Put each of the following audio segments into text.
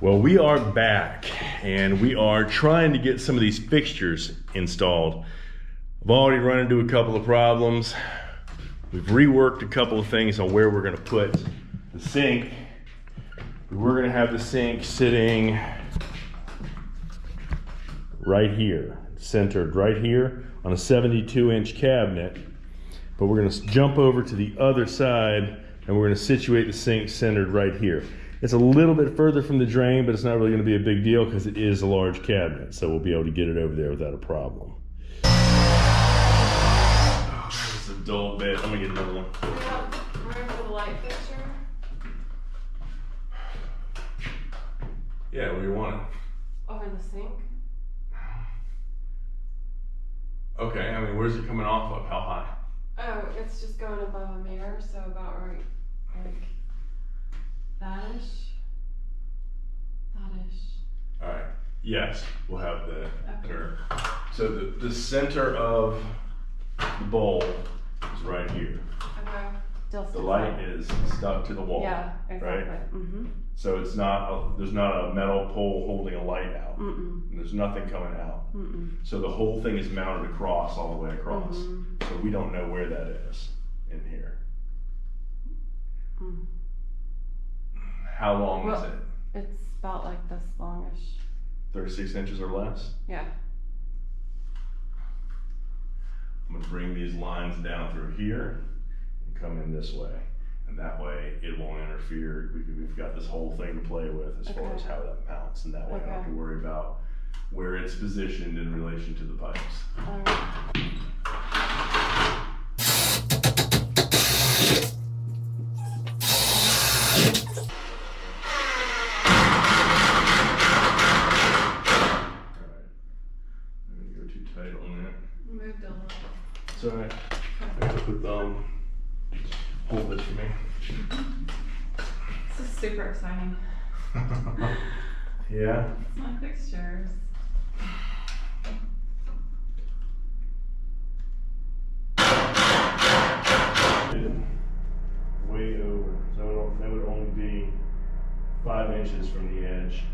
Well, we are back and we are trying to get some of these fixtures installed. I've already run into a couple of problems. We've reworked a couple of things on where we're going to put the sink. We're going to have the sink sitting right here, centered right here on a 72-inch cabinet. But we're going to jump over to the other side and we're going to situate the sink centered right here. It's a little bit further from the drain, but it's not really going to be a big deal because it is a large cabinet, so we'll be able to get it over there without a problem. Oh, that's a dull bit. I'm going to get another one. Remember the light fixture? Yeah, where you want it? Over the sink? Okay, I mean, where's it coming off of? How high? Oh, it's just going above a mirror, so about right, like that-ish. All right, yes, we'll have the Okay. So the center of the bowl is right here. Okay. The light is stuck to the wall. Yeah, exactly. Right? Mm-hmm. So it's not there's not a metal pole holding a light out. Mm-mm. And there's nothing coming out. Mm-mm. So the whole thing is mounted across, all the way across. Mm-hmm. So we don't know where that is in here. Mm. How long is it? It's about like this longish. 36 inches or less? Yeah. I'm gonna bring these lines down through here and come in this way. And that way it won't interfere. We've got this whole thing to play with as far as how that mounts. And that way I don't have to worry about where it's positioned in relation to the pipes. All right. Moved a little. It's alright. I have to put hold this for me. This is super exciting. Yeah. It's my fixtures. Way over. So that would only be 5 inches from the edge.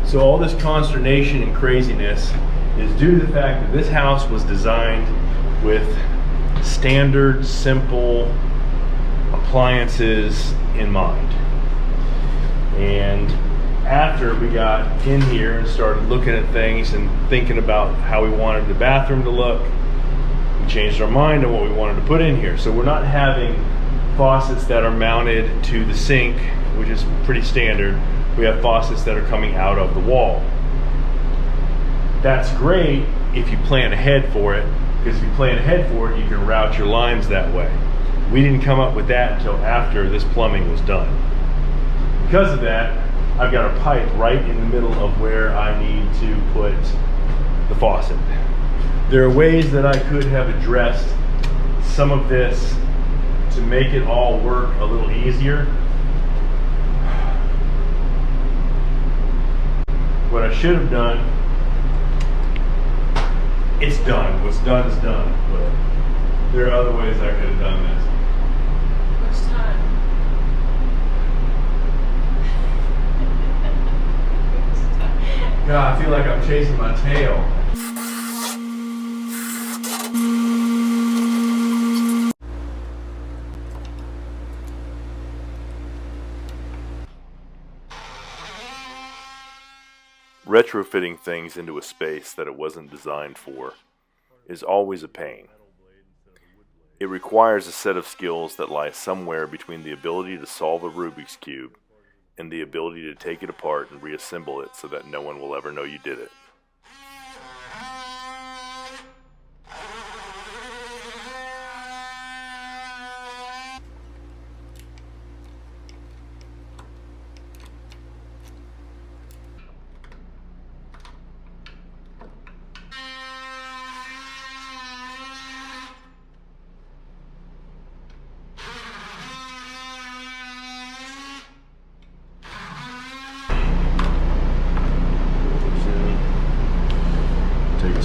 So all this consternation and craziness is due to the fact that this house was designed with standard, simple appliances in mind. And after we got in here and started looking at things and thinking about how we wanted the bathroom to look, we changed our mind on what we wanted to put in here. So we're not having faucets that are mounted to the sink, which is pretty standard. We have faucets that are coming out of the wall. That's great if you plan ahead for it, because if you plan ahead for it, you can route your lines that way. We didn't come up with that until after this plumbing was done. Because of that, I've got a pipe right in the middle of where I need to put the faucet. There are ways that I could have addressed some of this to make it all work a little easier. What I should have done, it's done. What's done is done. But there are other ways I could have done this. Which time? God, I feel like I'm chasing my tail. Retrofitting things into a space that it wasn't designed for is always a pain. It requires a set of skills that lie somewhere between the ability to solve a Rubik's Cube and the ability to take it apart and reassemble it so that no one will ever know you did it.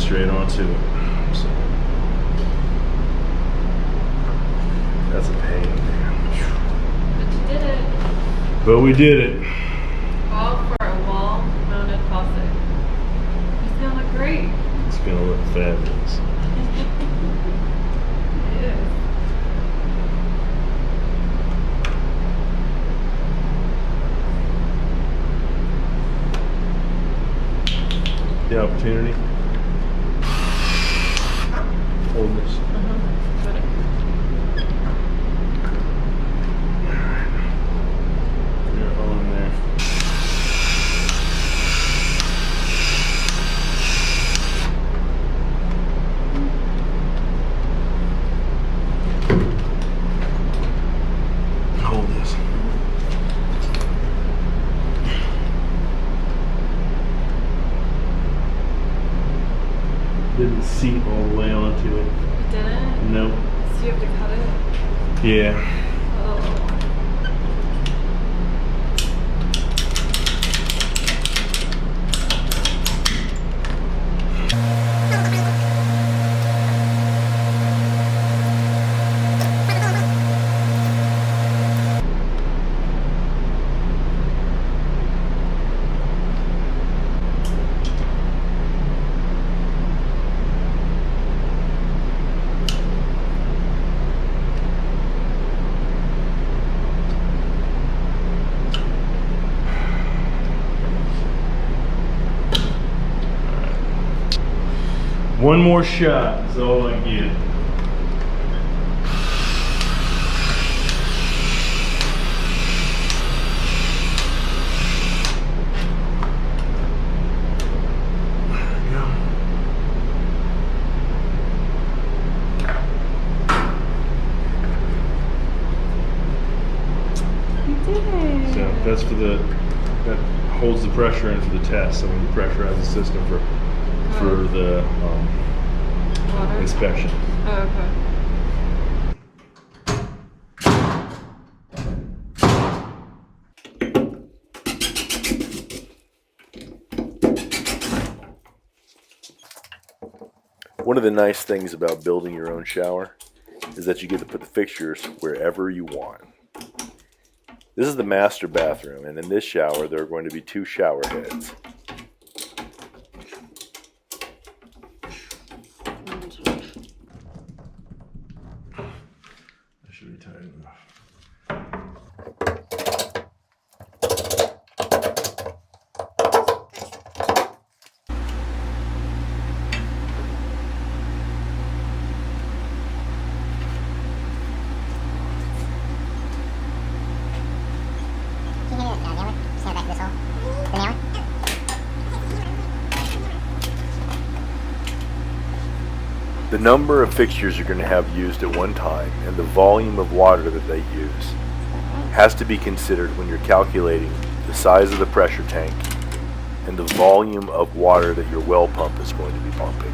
straight onto it. So that's a pain, man. But you did it. But we did it. All for a wall-mounted faucet. It's gonna look great. It's gonna look fabulous. It is. The opportunity. Hold this. Got it. You're on there. Hold this. Didn't seat all the way onto it. You didn't? Nope. So you have to cut it? Yeah. Oh. One more shot is all I get. There we go. You did it. So that's for that holds the pressure in for the test. So when you pressurize the system for the Water? inspection. Oh, okay. One of the nice things about building your own shower is that you get to put the fixtures wherever you want. This is the master bathroom, and in this shower there are going to be 2 shower heads. That should be tight enough. The number of fixtures you're going to have used at one time and the volume of water that they use has to be considered when you're calculating the size of the pressure tank and the volume of water that your well pump is going to be pumping.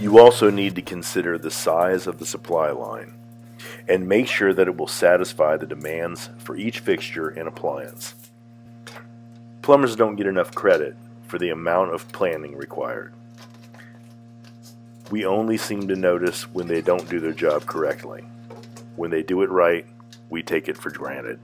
You also need to consider the size of the supply line and make sure that it will satisfy the demands for each fixture and appliance. Plumbers don't get enough credit for the amount of planning required. We only seem to notice when they don't do their job correctly. When they do it right, we take it for granted.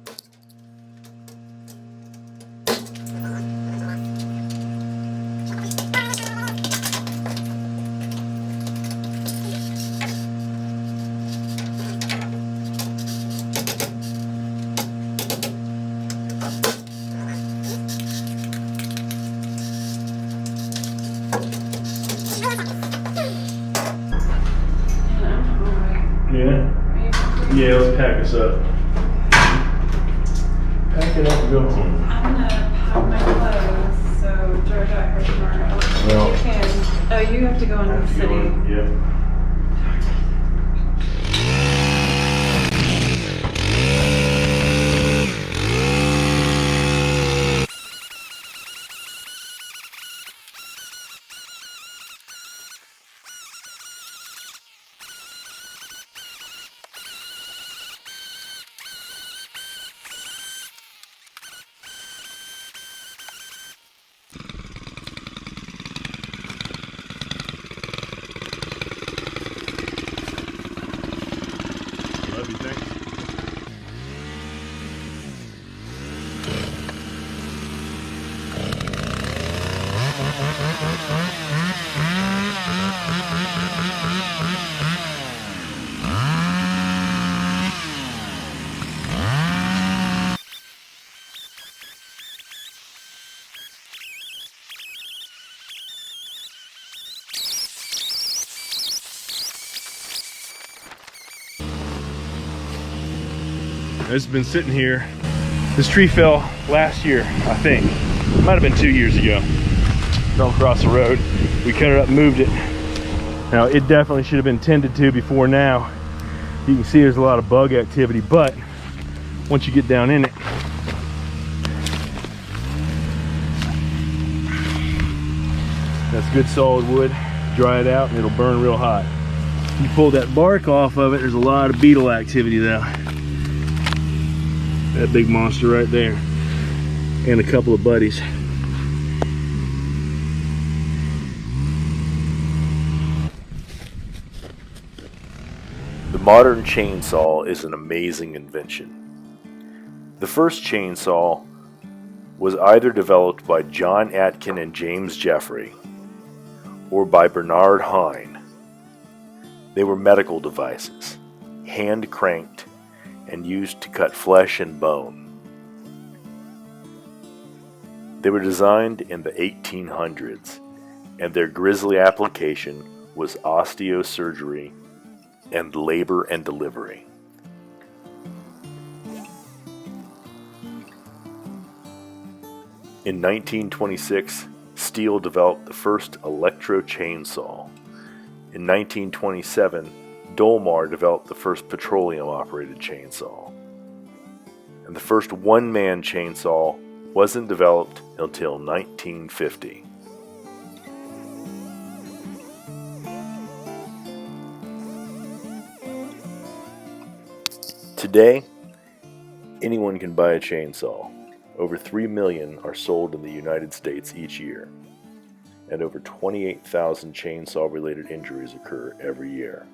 Yeah, let's pack this up. Pack it up and go home. I'm gonna pack my clothes, so George got her tomorrow. Well, You can. Oh, you have to go into the city. Yep. This has been sitting here. This tree fell last year, I think. Might have been 2 years ago. Fell across the road. We cut it up and moved it. Now, it definitely should have been tended to before now. You can see there's a lot of bug activity, but once you get down in it, that's good solid wood. Dry it out and it'll burn real hot. You pull that bark off of it, there's a lot of beetle activity though. That big monster right there. And a couple of buddies. The modern chainsaw is an amazing invention. The first chainsaw was either developed by John Atkin and James Jeffrey or by Bernard Hine. They were medical devices, hand cranked and used to cut flesh and bone. They were designed in the 1800s, and their grisly application was osteosurgery and labor and delivery. In 1926, Steel developed the first electro chainsaw. In 1927, Dolmar developed the first petroleum-operated chainsaw. And the first one-man chainsaw wasn't developed until 1950. Today, anyone can buy a chainsaw. Over 3 million are sold in the United States each year, and over 28,000 chainsaw-related injuries occur every year.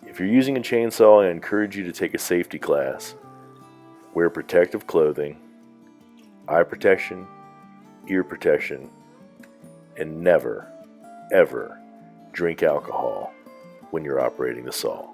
If you're using a chainsaw, I encourage you to take a safety class, wear protective clothing, eye protection, ear protection, and never, ever drink alcohol when you're operating the saw.